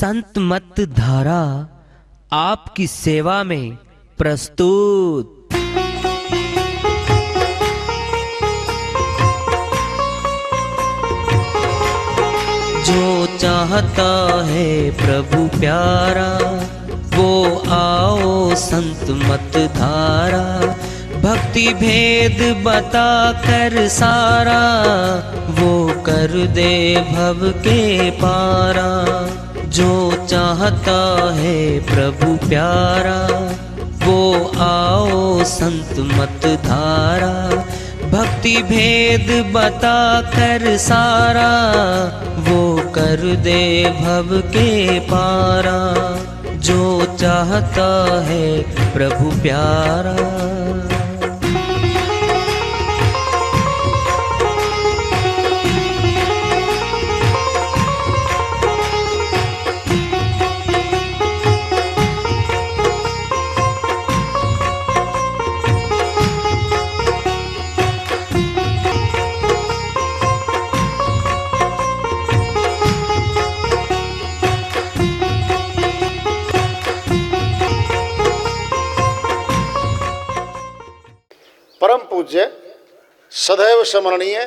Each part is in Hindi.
संत मत धारा आपकी सेवा में प्रस्तुत। जो चाहता है प्रभु प्यारा वो आओ संत मत धारा, भक्ति भेद बता कर सारा वो कर दे भव के पारा। जो चाहता है प्रभु प्यारा वो आओ संत मत धारा, भक्ति भेद बता कर सारा वो कर दे भव के पारा। जो चाहता है प्रभु प्यारा। परम पूज्य सदैव स्मरणीय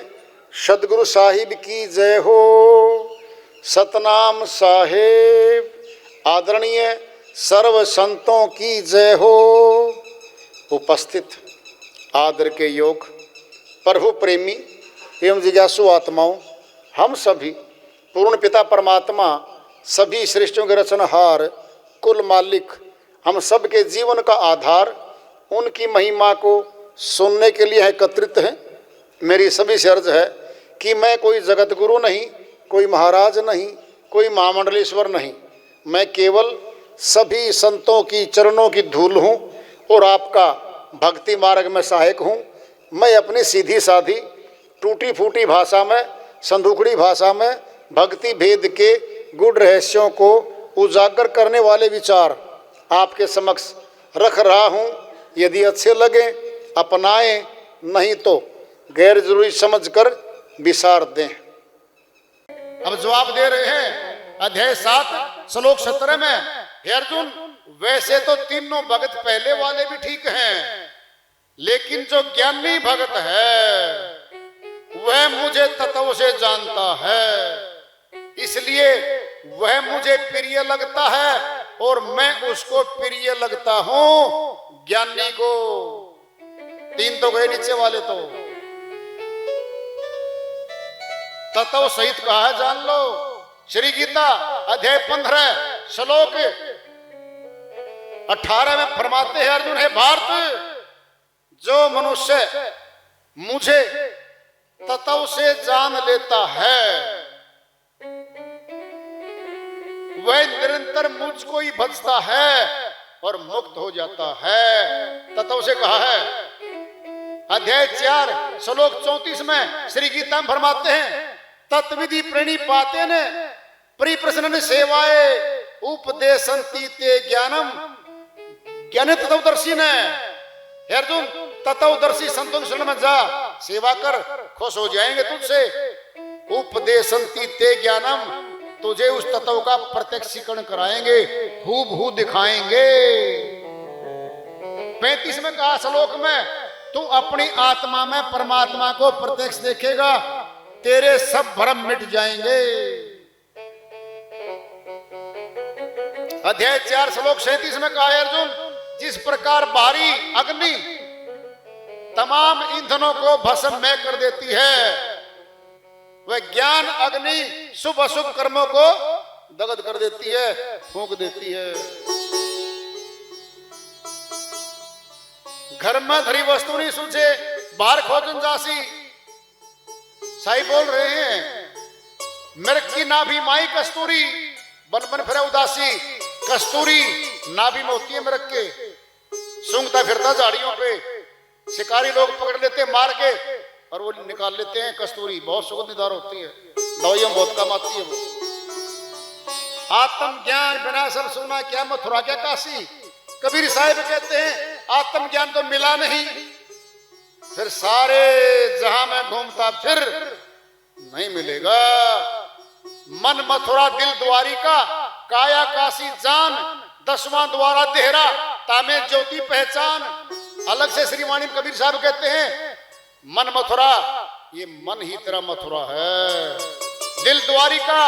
सदगुरु साहिब की जय हो। सतनाम साहेब आदरणीय सर्व संतों की जय हो। उपस्थित आदर के योग प्रभु प्रेमी एवं जिज्ञासु आत्माओं, हम सभी पूर्ण पिता परमात्मा सभी सृष्टियों के रचनहार कुल मालिक हम सब के जीवन का आधार उनकी महिमा को सुनने के लिए एकत्रित हैं। मेरी सभी से अर्ज है कि मैं कोई जगत गुरु नहीं, कोई महाराज नहीं, कोई महामंडलेश्वर नहीं, मैं केवल सभी संतों की चरणों की धूल हूँ और आपका भक्ति मार्ग में सहायक हूँ। मैं अपनी सीधी साधी टूटी फूटी भाषा में, संदूकड़ी भाषा में भक्ति भेद के गुड़ रहस्यों को उजागर करने वाले विचार आपके समक्ष रख रहा हूँ। यदि अच्छे लगे अपनाएं, नहीं तो गैर जरूरी समझकर विसार दें। अब जवाब दे रहे हैं अध्याय 7 श्लोक 17 में। हे अर्जुन, वैसे तो तीनों भगत पहले वाले भी ठीक हैं, लेकिन जो ज्ञानी भगत है वह मुझे तत्व से जानता है, इसलिए वह मुझे प्रिय लगता है और मैं उसको प्रिय लगता हूं। ज्ञानी को तीन तो गए नीचे वाले तो तत्व सहित कहा है, जान लो। श्री गीता अध्याय 15 श्लोक 18 में फरमाते हैं अर्जुन, हे भारत, जो मनुष्य मुझे तत्व से जान लेता है वह निरंतर मुझको ही भजता है और मुक्त हो जाता है। तत्व से कहा है। अध्याय 4 श्लोक 34 में श्री गीता में फरमाते हैं, तत्विधि प्रणिपाते ने परिप्रश्न सेवाए उपदेशंति ते ज्ञानम। ज्ञान तत्वदर्शी ने, अर्जुन तत्वदर्शी संतों की शरण में जा, सेवा कर, खुश हो जाएंगे तुझसे। उपदेशंति ते ज्ञानम, तुझे उस तत्व का प्रत्यक्षीकरण कराएंगे, हूबहू दिखाएंगे। 35 में कहा श्लोक में, तू अपनी आत्मा में परमात्मा को प्रत्यक्ष देखेगा, तेरे सब भ्रम मिट जाएंगे। अध्याय 4 श्लोक 37 में कहा अर्जुन, जिस प्रकार बाहरी अग्नि तमाम ईंधनों को भस्म में कर देती है, वह ज्ञान अग्नि शुभ अशुभ कर्मों को दग्ध कर देती है, फूंक देती है। घर में धरी वस्तु नहीं सुलझे बाहर खोजन जासी। साई बोल रहे हैं, मिर्ग की नाभि माई कस्तूरी, बन बन फिरे उदासी। कस्तूरी नाभि में होती है मिर्ग के, सूंघता फिरता झाड़ियों पे, शिकारी लोग पकड़ लेते मार के और वो निकाल लेते हैं। कस्तूरी बहुत सुगंधीदार होती है, दवाइयों में बहुत काम आती है वो। आत्म ज्ञान बिना सब सुना क्या मथुरा क्या काशी। कबीर साहिब कहते हैं आत्म ज्ञान तो मिला नहीं, फिर सारे जहां में घूमता फिर नहीं मिलेगा। मन मथुरा दिल द्वारिका, काया काशी जान, 10वां द्वारा देहरा, तामे ज्योति पहचान। अलग से श्रीवाणी कबीर साहब कहते हैं, मन मथुरा, ये मन ही तेरा मथुरा है। दिल द्वारिका,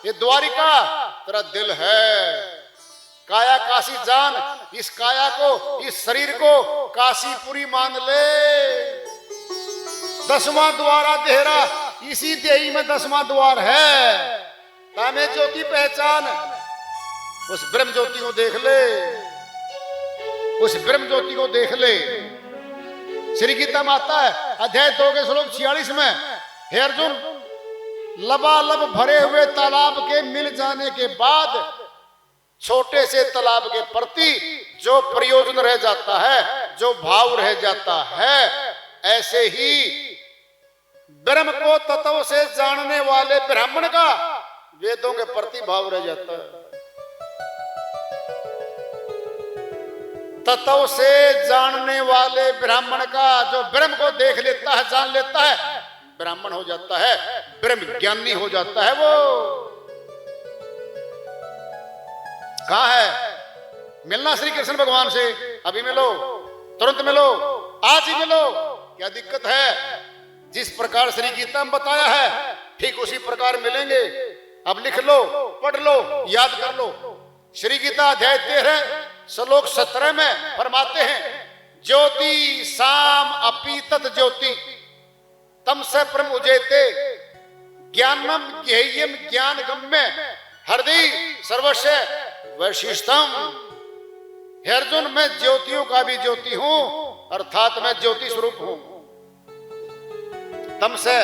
ये द्वारिका तेरा दिल है। काया काशी जान, इस काया को, इस शरीर को काशीपुरी मान ले। 10वां द्वारा देहरा, इसी देही में 10वां द्वार है। तामे ज्योति पहचान, उस ब्रह्म ज्योति को देख ले, उस ब्रह्म ज्योति को देख ले। श्री गीता में आता है अध्याय 2 के श्लोक 46 में, हे अर्जुन, लबालब भरे हुए तालाब के मिल जाने के बाद छोटे से तालाब के प्रति जो प्रयोजन रह जाता है, जो भाव रह जाता है, ऐसे ही ब्रह्म को तत्व से जानने वाले ब्राह्मण का वेदों के प्रति भाव रह जाता है। तत्व से जानने वाले ब्राह्मण का, जो ब्रह्म को देख लेता है, जान लेता है, ब्राह्मण हो जाता है, ब्रह्म ज्ञानी हो जाता है। वो कहां है? मिलना श्री कृष्ण भगवान से, अभी मिलो, तुरंत मिलो, आज ही मिलो। क्या दिक्कत है? जिस प्रकार श्री गीता में बताया है ठीक उसी प्रकार मिलेंगे। अब लिख लो, पढ़ लो, याद कर लो। श्री गीता अध्याय 13 श्लोक 17 में फरमाते हैं, ज्योति साम अपीतत ज्योति तम से परम उजेते ज्ञानम ज्ञेयम ज्ञान गम्य हृदय सर्वस्व वैशिष्टम। हे अर्जुन, मैं ज्योतियों का भी ज्योति हूं, अर्थात मैं ज्योति स्वरूप हूं। तम से,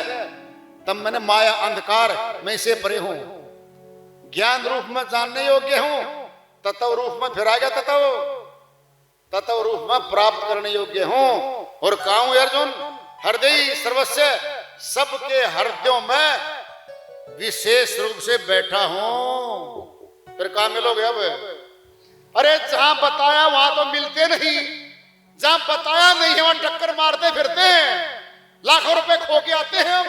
तम मैंने माया अंधकार, मैं इसे परे हूं। ज्ञान रूप में जानने योग्य हूं, तत्व रूप में फिर आ गया तत्व रूप में प्राप्त करने योग्य हूं। और कहा हूं अर्जुन, हृदय सर्वस्व, सबके हृदयों में विशेष रूप से बैठा हूं। फिर कहा मिलोगे? अब अरे जहां बताया वहां तो मिलते नहीं, जहां बताया नहीं है वहां टक्कर मारते फिरते हैं, लाखों रुपए खो के आते हैं हम।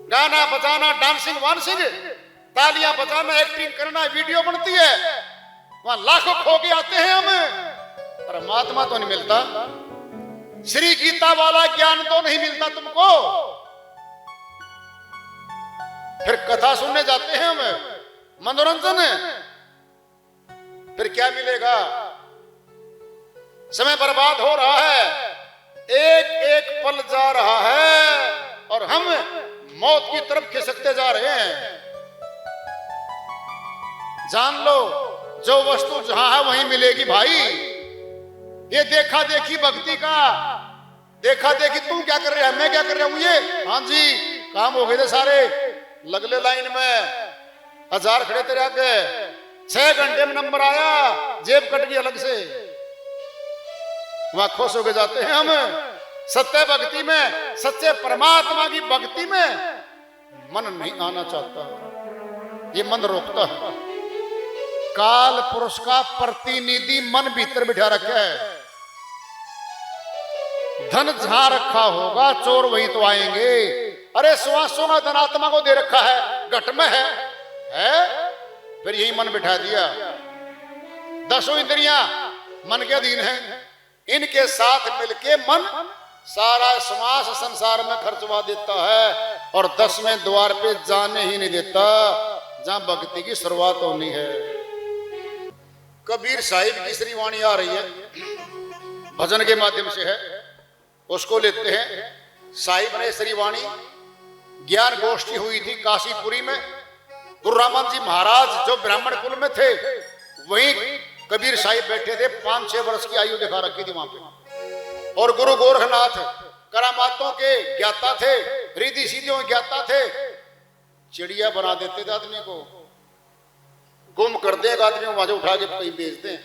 गाना बजाना, डांसिंग वांसिंग, तालियां बजाना, एक्टिंग करना, वीडियो बनती है, वहां लाखों खो के आते हैं हम। परमात्मा तो नहीं मिलता, श्री गीता वाला ज्ञान तो नहीं मिलता तुमको। फिर कथा सुनने जाते हैं हम, मनोरंजन है, फिर क्या मिलेगा? समय बर्बाद हो रहा है, एक एक पल जा रहा है और हम मौत की तरफ खिसकते जा रहे हैं। जान लो, जो वस्तु जहां है वहीं मिलेगी भाई। ये देखा देखी भक्ति का, देखा देखी तुम क्या कर रहे हैं, मैं क्या कर रहा हूं, ये हाँ जी काम हो गए थे सारे, लगले लाइन में 1000 खड़े तेरे आगे, 6 घंटे में नंबर आया, जेब कट गई अलग से, वहां खुश होके जाते हैं हम। सत्य भक्ति में, सच्चे परमात्मा की भक्ति में मन नहीं आना चाहता, ये मन रोकता है। काल पुरुष का प्रतिनिधि मन भीतर बिठा रखा है। धन जहां रखा होगा चोर वहीं तो आएंगे। अरे श्वासों का धन आत्मा को दे रखा है, घट में है? फिर यही मन बिठा दिया। 10 इंद्रियां मन के अधीन है, इनके साथ मिलके मन सारा श्वास संसार में खर्चवा देता है और 10वें द्वार पे जाने ही नहीं देता जहां भक्ति की शुरुआत होनी है। कबीर साहिब की श्रीवाणी आ रही है, भजन के माध्यम से है, उसको लेते हैं। साहिब ने श्रीवाणी ज्ञान गोष्ठी हुई थी काशीपुरी में। गुरु रामन जी महाराज जो ब्राह्मण कुल में थे, वहीं कबीर साहिब बैठे थे। 5-6 वर्ष की आयु दिखा रखी थी वहां पे। और गुरु गोरखनाथ करामातों के ज्ञाता थे, रिद्धि सिद्धियों के ज्ञाता थे। चिड़िया बना देते थे आदमी को, गुम कर दे आदमी को, वहां उठा के कहीं बेच दें।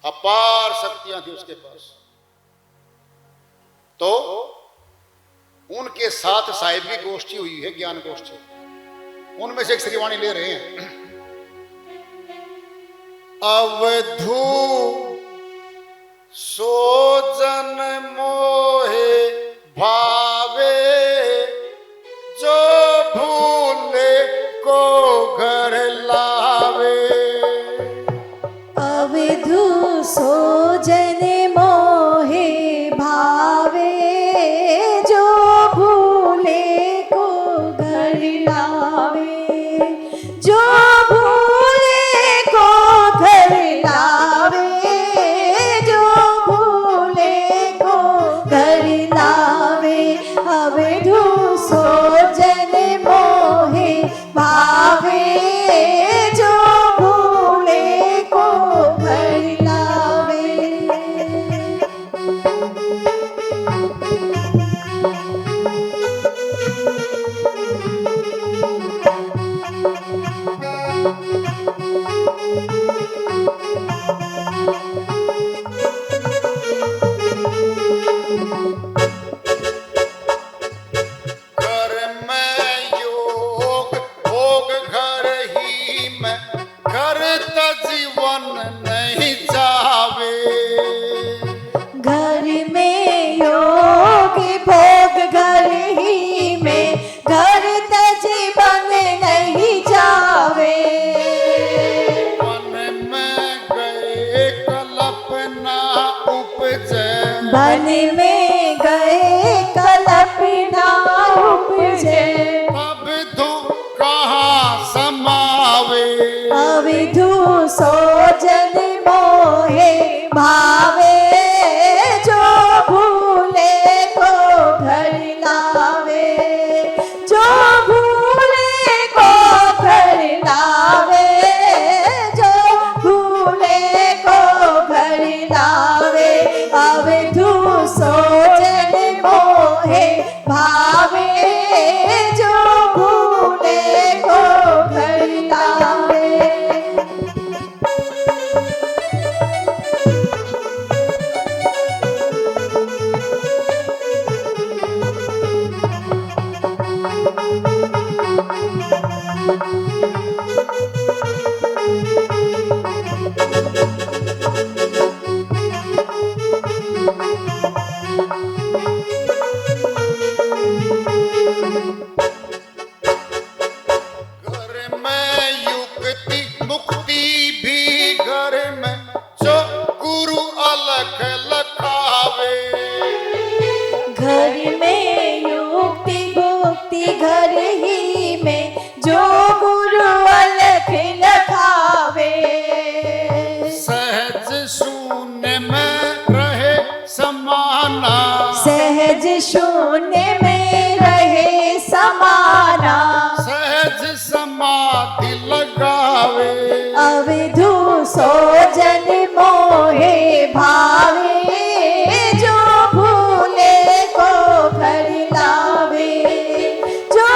अपार शक्तियां थी उसके पास। तो उनके साथ साहिब की गोष्ठी हुई है, ज्ञान गोष्ठी। उनमें से एक श्रीवाणी ले रहे हैं। अवधू सोजन मोहे भावे, जो भूले अवधू सोजन मोहे भावे, जो भूले को घर लावे। घर में योग भोग घर ही में, घर का जीवन नहीं जावे। घर में योग भोग घर ही में, घर जीवन नहीं जावे। वन में गए कल्पना उपजे, वन में गए कल्पना उपजे, तब तू कहाँ समावे। अवधू सोजन मोहे भावे, जो भूले को घर लावे। जो भूले को घर लावे, जो भूले को घर लावे। अवधू सोजन मोहे भावे, जो भूले को घर लावे। घर में युक्ति मुक्ति भी घर में, जो गुरु अलख लखावे। घर में युक्ति भुक्ति घर ही में, जो गुरु अलख लखावे। सहज शून्य में रहे समाना, सहज शून्य में रहे समाना। सहज समाधि लगावे। अवधू सोजन मोहे भावे, जो भूले को घर लावे। जो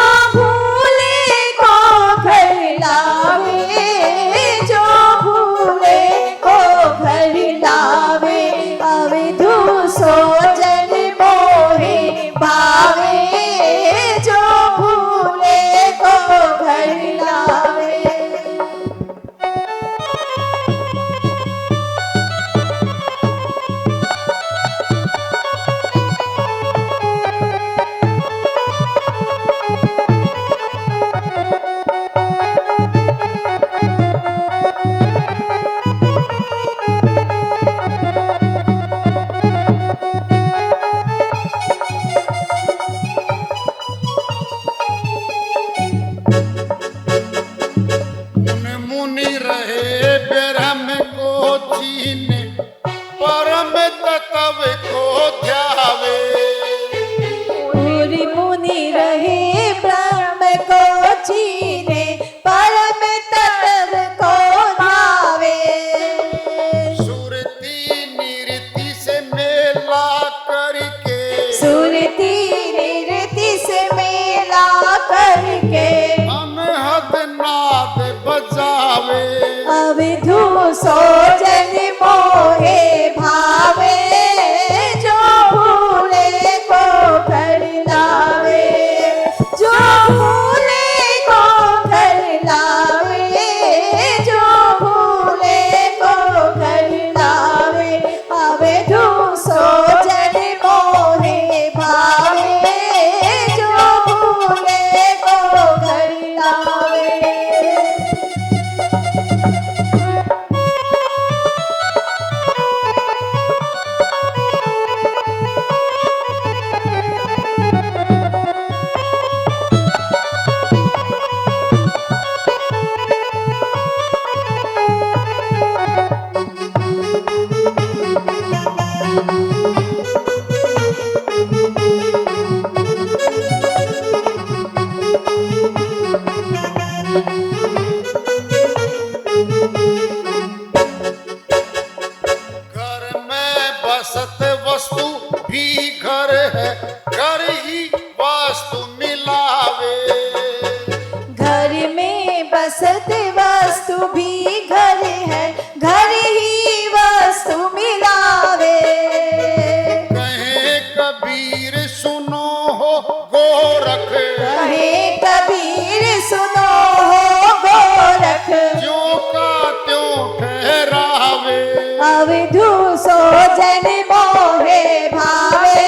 गोरख, कहे कबीर सुनो हो गोरख, ज्यों का त्यों ठहरावे, अवधू सो जन मोहे भावे,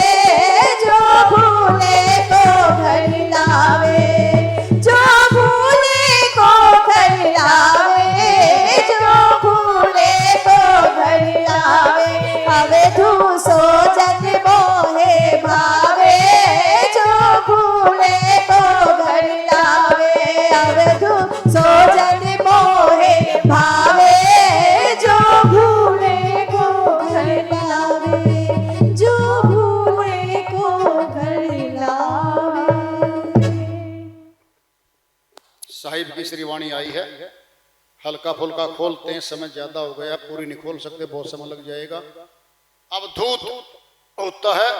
जो भूले को घर लावे, जो भूले को घर लावे, जो भूले को घर लावे, अवधू सो जन मोहे भावे, जो भूले को घर लावे, अवधू सो जन मोहे भावे, जो भूले को घर लावे, जो भूले को घर लावे। साहिब की श्रीवाणी आई है, हल्का फुल्का खोलते हैं, समय ज्यादा हो गया, पूरी नहीं खोल सकते, बहुत समय लग जाएगा। अवधूत होता है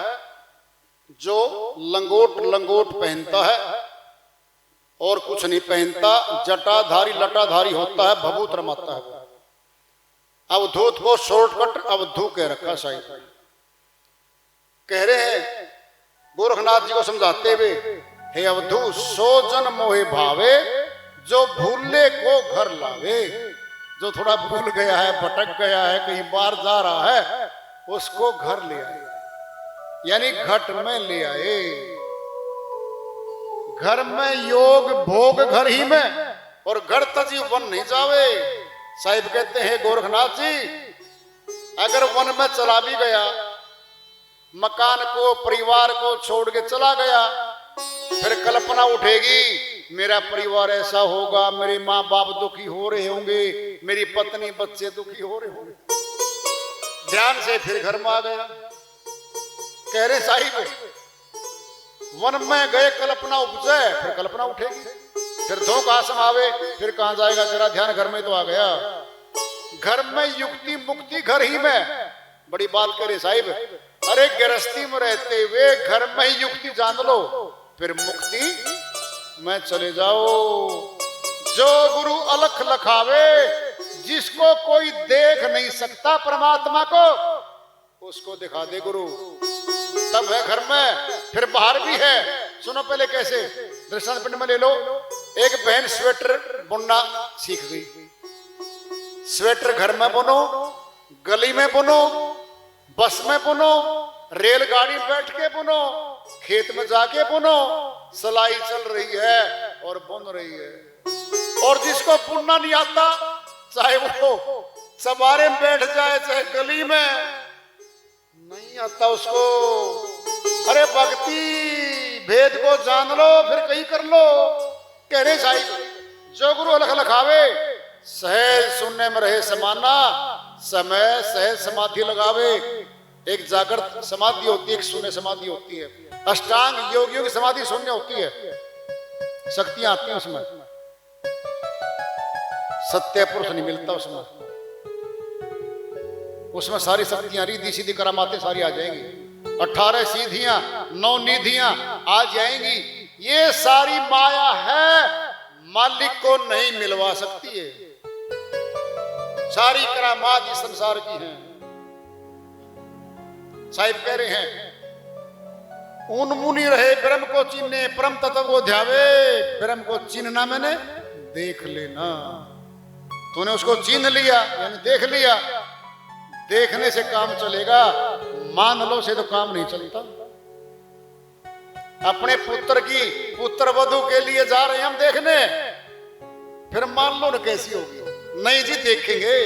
जो लंगोट पहनता है और कुछ नहीं पहनता, जटाधारी लटाधारी होता है, भभूत रमाता है। अवधूत को शॉर्टकट अवधू कह रखा साहिब। कह रहे हैं गोरखनाथ जी को समझाते हुए, हे अवधू सो जन मोहे भावे, जो भूले को घर लावे। जो थोड़ा भूल गया है, भटक गया है, कहीं बाहर जा रहा है, उसको घर ले आए, यानी घट में ले आए। घर में योग भोग घर ही में, और घर तजी वन नहीं जावे। साहिब कहते हैं गोरखनाथ जी, अगर वन में चला भी गया, मकान को परिवार को छोड़ के चला गया, फिर कल्पना उठेगी मेरा परिवार ऐसा होगा, मेरे माँ बाप दुखी हो रहे होंगे, मेरी पत्नी बच्चे दुखी हो रहे होंगे। ध्यान से फिर घर में आ गया। कह रहे साहिब वन में गए कल्पना उपजे, फिर कल्पना उठेगी, फिर धो का आसम आवे, फिर कहां जाएगा, तेरा ध्यान घर में तो आ गया। घर में युक्ति मुक्ति घर ही में, बड़ी बात करे साहिब। अरे गृहस्थी में रहते हुए घर में ही युक्ति जान लो, फिर मुक्ति में चले जाओ। जो गुरु अलख लखावे, जिसको कोई देख नहीं सकता परमात्मा को, उसको दिखा दे गुरु, तब है घर में। फिर बाहर भी है। सुनो पहले कैसे, दृष्टांत पिंड में ले लो। एक बहन स्वेटर बुनना सीख गई। स्वेटर घर में बुनो, गली में बुनो, बस में बुनो, रेलगाड़ी में बैठ के बुनो, खेत में जाके बुनो, सिलाई चल रही है और बुन रही है। और जिसको बुनना नहीं आता, चाहे वो सवारे में बैठ जाए, चाहे गली में, नहीं आता उसको। अरे भक्ति भेद को जान लो, फिर कहीं कर लो। कह रहे साहिब जो गुरु अलख लखावे, सहज सुनने में रहे समाना, समय सहज समाधि लगावे। एक जागृत समाधि होती है, एक शून्य समाधि होती है। अष्टांग योगियों की समाधि शून्य होती है, शक्तियां आती हैं उसमें, सत्य पुरुष नहीं मिलता उसमें। उसमें सारी शक्तियां रिद्धि सीधी करामाते सारी आ जाएंगी। 18 सीधियां 9 निधियां आ जाएंगी। ये सारी माया है, मालिक को नहीं मिलवा सकती है। सारी करामात इस संसार की हैं। साहिब कह रहे हैं उन मुनि रहे ब्रह्म को चिन्ने, परम तत्व को ध्यावे। ब्रह्म को चिन्हना मैंने देख लेना। तूने उसको चिन्ह लिया यानी देख लिया। देखने से काम चलेगा, मान लो से तो काम नहीं चलता। अपने पुत्र की पुत्र वधू के लिए जा रहे हैं हम देखने, फिर मान लो ना कैसी होगी। नहीं जी देखेंगे,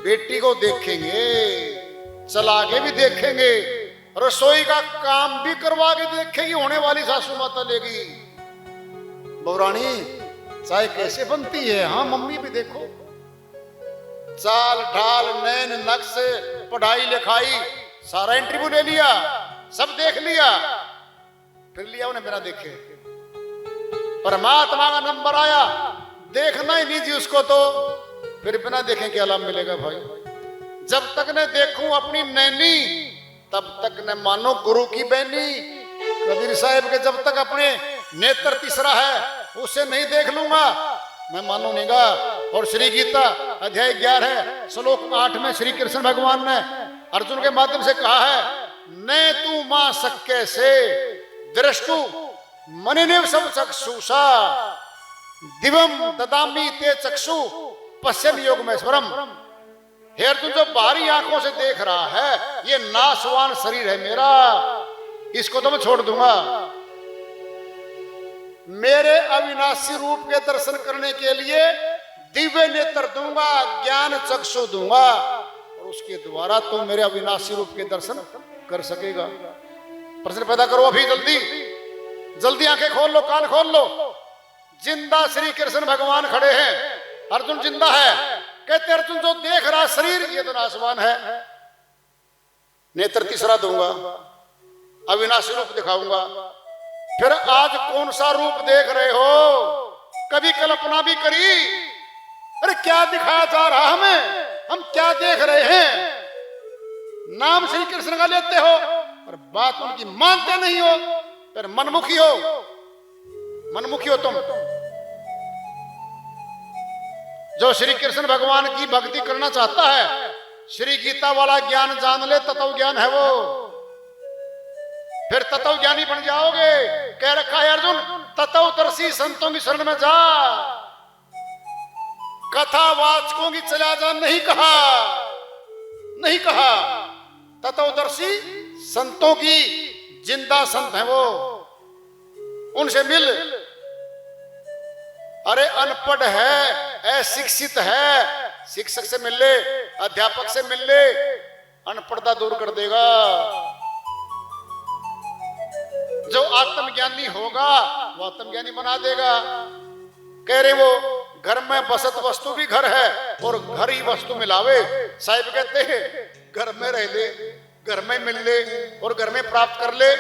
बेटी को देखेंगे, चला के भी देखेंगे, रसोई का काम भी करवा के देखेगी। होने वाली सासू माता लेगी, बहुरानी चाय कैसे बनती है, हाँ मम्मी भी देखो। चाल ढाल नैन नक्श पढ़ाई लिखाई सारा इंटरव्यू ले लिया, सब देख लिया, फिर लिया उन्हें बिना देखे। परमात्मा का नंबर आया, देखना ही नहीं जी उसको, तो फिर बिना देखे क्या लाभ मिलेगा भाई। जब तक न देखूं अपनी नैनी, तब तक न मानो गुरु की बहनी। कबीर साहब के जब तक अपने नेत्र तीसरा है उसे नहीं देख लूंगा, मैं मानो नहींगा। और श्री गीता अध्याय 11 श्लोक 8 में श्री कृष्ण भगवान ने अर्जुन के माध्यम से कहा है, न तू मां सक्के से दृष्टु मनिनिव सब चक्षुषा दिवम ददामी ते चक्षु पश्चिम योग में स्वरम। हे अर्जुन, जो बाहरी आंखों से देख रहा है ये नाशवान शरीर है मेरा, इसको तो मैं छोड़ दूंगा। मेरे अविनाशी रूप के दर्शन करने के लिए दिव्य नेत्र दूंगा, ज्ञान चक्षु दूंगा, और उसके द्वारा तो मेरे अविनाशी रूप के दर्शन कर सकेगा। प्रश्न पैदा करो अभी, जल्दी जल्दी आंखें खोल लो, कान खोल लो। जिंदा श्री कृष्ण भगवान खड़े हैं, अर्जुन जिंदा है। कहते अर्जुन, जो देख रहा शरीर ये तो नाशवान है। नेत्र तीसरा दूंगा, अविनाशी रूप दिखाऊंगा। फिर आज कौन सा रूप देख रहे हो? कभी कल्पना भी करी? अरे क्या दिखाया जा रहा हमें, हम क्या देख रहे हैं? नाम श्री कृष्ण का लेते हो और बात उनकी मानते नहीं हो, फिर मनमुखी हो, मनमुखी हो तुम। जो श्री कृष्ण भगवान की भक्ति करना चाहता है, श्री गीता वाला ज्ञान जान ले, तत्व ज्ञान है वो, फिर तत्व ज्ञानी बन जाओगे। कह रखा है अर्जुन, तत्वदर्शी संतों की शरण में जा, कथावाचकों की चला जा नहीं कहा, नहीं कहा। तत्वदर्शी संतों की, जिंदा संत हैं वो, उनसे मिल। अरे अनपढ़ है, अशिक्षित है, शिक्षक से मिल ले, अध्यापक से मिल ले, अनपढ़ता दूर कर देगा। जो आत्मज्ञानी होगा वो आत्मज्ञानी बना देगा। कह रहे वो घर में बसत वस्तु भी घर है और घर ही वस्तु मिलावे। साहिब कहते हैं घर में रह ले, घर में मिल ले और घर में प्राप्त कर ले।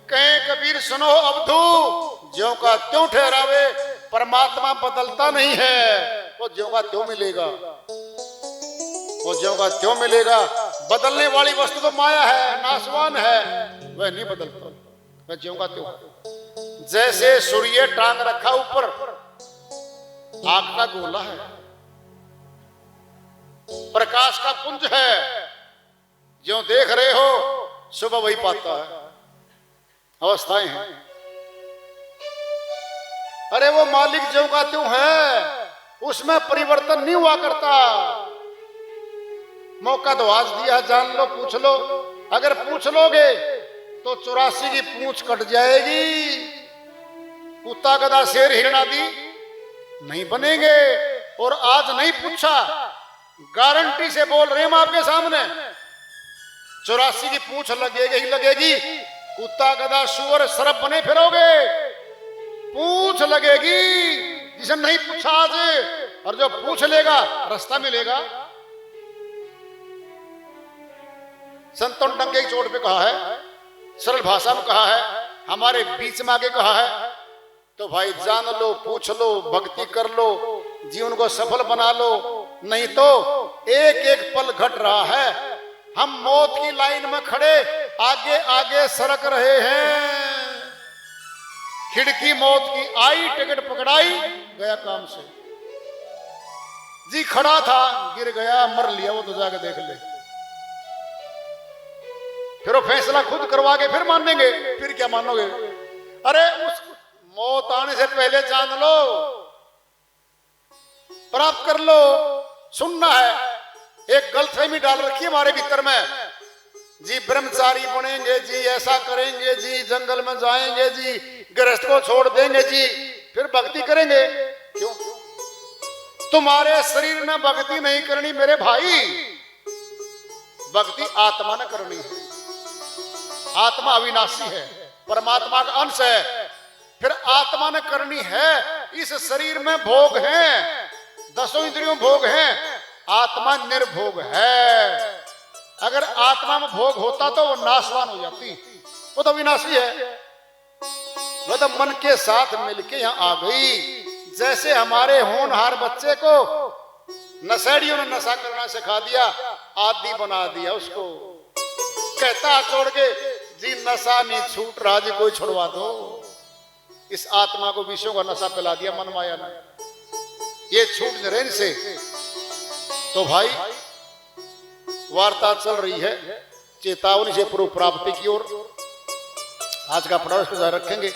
कहें कबीर सुनो अवधू, ज्यों का त्यों ठहरावे, परमात्मा बदलता नहीं है, वो ज्यों का त्यों मिलेगा, वो ज्यों का त्यों मिलेगा। बदलने वाली वस्तु तो माया है, नाशवान है, वह नहीं बदलता, वह ज्यों का त्यों। जैसे सूर्य टांग रखा ऊपर, आग का गोला है, प्रकाश का पुंज है, ज्यों देख रहे हो सुबह वही पाता है। अवस्थाएं हैं। अरे वो मालिक ज्यों का त्यों है, उसमें परिवर्तन नहीं हुआ करता। मौका तो आज दिया, जान लो, पूछ लो। अगर पूछ लोगे तो 84 की पूंछ कट जाएगी। कुत्ता गधा शेर हिरण आदि नहीं बनेंगे। और आज नहीं पूछा, गारंटी से बोल रहे हम आपके सामने, 84 की पूंछ लगेगी ही लगेगी। कुत्ता गधा सुअर सरप बने फिरोगे, पूछ लगेगी। जिसे नहीं पूछा आज, और जो पूछ लेगा रास्ता मिलेगा। संतों ने डंके की चोट पे कहा है, सरल भाषा में कहा है, हमारे बीच में आके कहा है। तो भाई जान लो, पूछ लो, भक्ति कर लो, जीवन को सफल बना लो। नहीं तो एक एक पल घट रहा है। हम मौत की लाइन में खड़े आगे आगे सरक रहे हैं। खिड़की मौत की आई, टिकट पकड़ाई, गया काम से। जी खड़ा था, गिर गया, मर लिया, वो तो जाके देख ले। फिर वो फैसला खुद करवा के फिर मानेंगे, फिर क्या मानोगे? अरे उस मौत आने से पहले जान लो, प्राप्त कर लो। सुनना है, एक गलतफहमी डाल रखी है हमारे भीतर में। जी ब्रह्मचारी बनेंगे जी, ऐसा करेंगे जी, जंगल में जाएंगे जी, गृहस्थ को छोड़ देंगे जी, फिर भक्ति करेंगे। क्यों? तुम्हारे शरीर में भक्ति नहीं करनी मेरे भाई, भक्ति आत्मा ने करनी है। आत्मा अविनाशी है, परमात्मा का अंश है। फिर आत्मा ने करनी है। इस शरीर में भोग हैं, 10 इंद्रियों भोग हैं, आत्मा निर्भोग है। अगर आत्मा में भोग होता तो वो नाशवान हो जाती, वो तो विनाशी है। वो तो मन के साथ मिलके यहाँ आ गई। जैसे हमारे होनहार बच्चे को नशेड़ियों ने नशा करना सिखा दिया, आदी बना दिया उसको। कहता छोड़ के जी नशा नहीं छूट रहा जी, कोई छुड़वा दो। इस आत्मा को विषयों का नशा पिला दिया मन माया ने, ये छूट नहीं रहे इनसे। तो भाई वार्ता चल रही है चेतावनी से पूर्व प्राप्ति की ओर। आज का प्रश्न रखेंगे।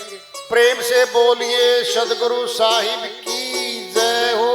प्रेम से बोलिए सदगुरु साहिब की जय हो।